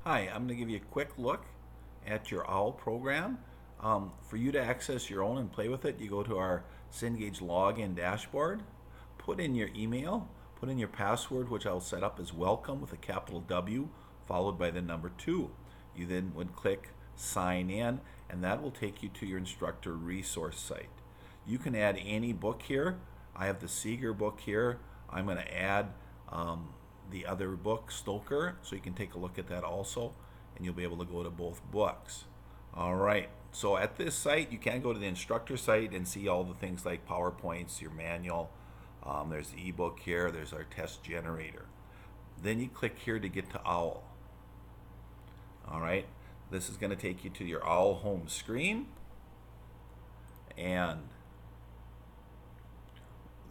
Hi, I'm going to give you a quick look at your OWL program. For you to access your own and play with it, you go to our Cengage login dashboard, put in your email, put in your password, which I'll set up as welcome with a capital W followed by the number 2. You then would click sign in, and that will take you to your instructor resource site. You can add any book here. I have the Seeger book here. I'm going to add the other book, Stoker, so you can take a look at that also, and you'll be able to go to both books. All right, so at this site, you can go to the instructor site and see all the things like PowerPoints, your manual. There's the ebook here, there's our test generator. Then you click here to get to OWL. All right, this is going to take you to your OWL home screen, and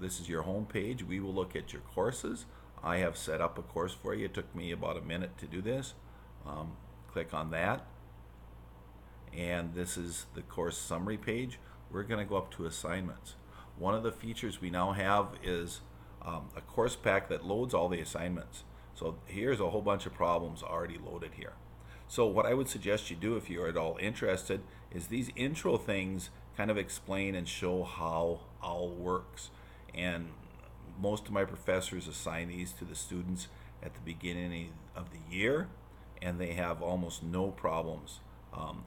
this is your home page. We will look at your courses. I have set up a course for you. It took me about a minute to do this. Click on that, and this is the course summary page. We're going to go up to assignments. One of the features we now have is a course pack that loads all the assignments. So here's a whole bunch of problems already loaded here. So what I would suggest you do if you're at all interested is these intro things kind of explain and show how OWL works. And most of my professors assign these to the students at the beginning of the year, and they have almost no problems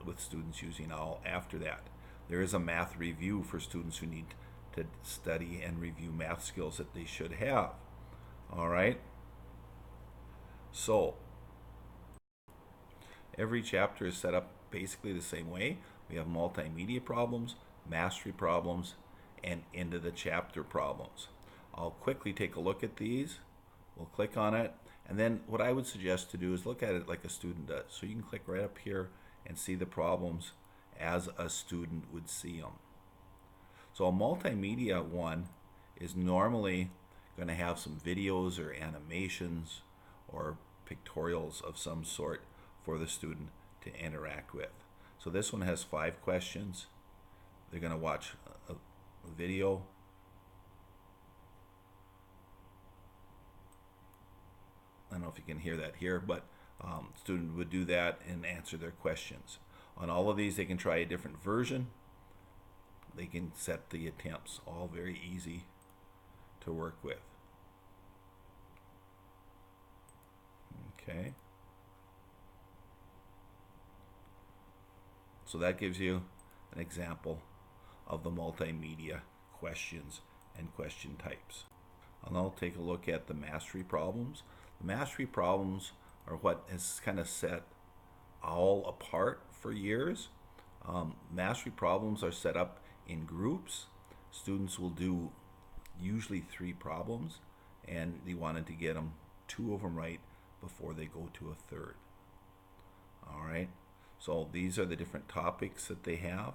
with students using OWL after that. There is a math review for students who need to study and review math skills that they should have. All right. So every chapter is set up basically the same way. We have multimedia problems, mastery problems, and end of the chapter problems. I'll quickly take a look at these. We'll click on it, and then what I would suggest to do is look at it like a student does. So you can click right up here and see the problems as a student would see them. So a multimedia one is normally going to have some videos or animations or pictorials of some sort for the student to interact with. So this one has 5 questions. They're going to watch a video. I don't know if you can hear that here, but student would do that and answer their questions. On all of these, they can try a different version. They can set the attempts, all very easy to work with. Okay. So that gives you an example of the multimedia questions and question types. I'll now take a look at the mastery problems. The mastery problems are what has kind of set OWL apart for years. Mastery problems are set up in groups. Students will do usually 3 problems, and they wanted to get them 2 of them right before they go to a 3rd. All right, so these are the different topics that they have.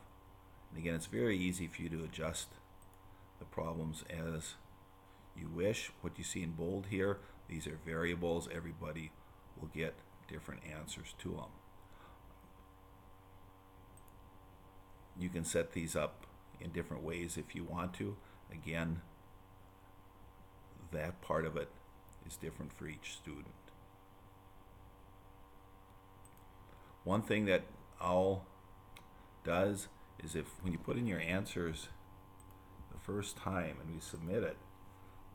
And again, it's very easy for you to adjust the problems as you wish. What you see in bold here, these are variables. Everybody will get different answers to them. You can set these up in different ways if you want to. Again, that part of it is different for each student. One thing that OWL does is when you put in your answers the first time and we submit it,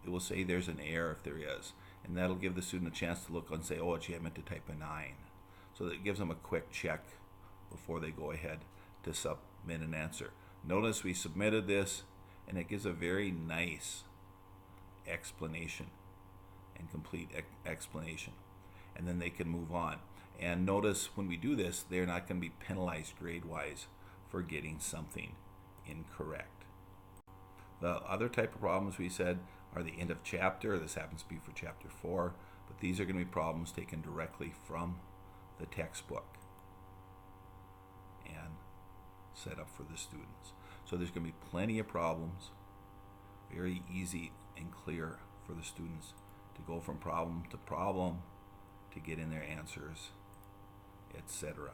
it will say there's an error if there is. And that'll give the student a chance to look and say, oh, gee, I meant to type a 9. So that it gives them a quick check before they go ahead to submit an answer. Notice we submitted this, and it gives a very nice explanation and complete explanation. And then they can move on. And notice when we do this, they're not going to be penalized grade-wise for getting something incorrect. The other type of problems we said are the end of chapter. This happens to be for chapter 4, but these are going to be problems taken directly from the textbook and set up for the students. So there's going to be plenty of problems, very easy and clear for the students to go from problem to problem to get in their answers, etc.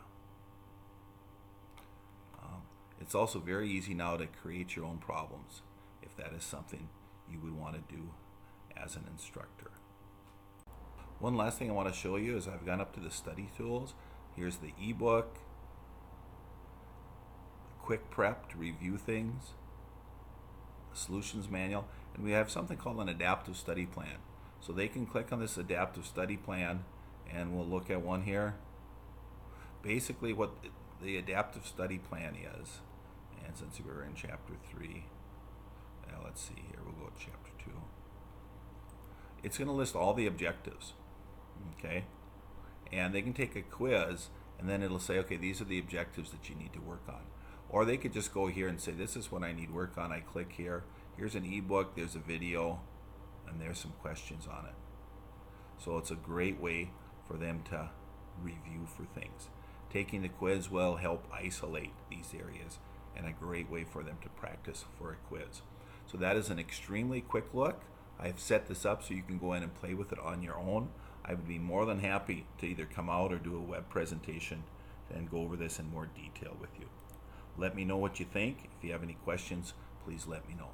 It's also very easy now to create your own problems if that is something you would want to do as an instructor. One last thing I want to show you is I've gone up to the study tools. Here's the ebook, quick prep to review things, solutions manual, and we have something called an adaptive study plan. So they can click on this adaptive study plan, and we'll look at one here. Basically what the adaptive study plan is, and since we're in chapter 3, now let's see here, we'll go to chapter 2. It's going to list all the objectives, okay? And they can take a quiz, and then it'll say, okay, these are the objectives that you need to work on. Or they could just go here and say, this is what I need work on. I click here. Here's an ebook, there's a video, and there's some questions on it. So it's a great way for them to review for things. Taking the quiz will help isolate these areas, and a great way for them to practice for a quiz. So that is an extremely quick look. I've set this up so you can go in and play with it on your own. I would be more than happy to either come out or do a web presentation and go over this in more detail with you. Let me know what you think. If you have any questions, please let me know.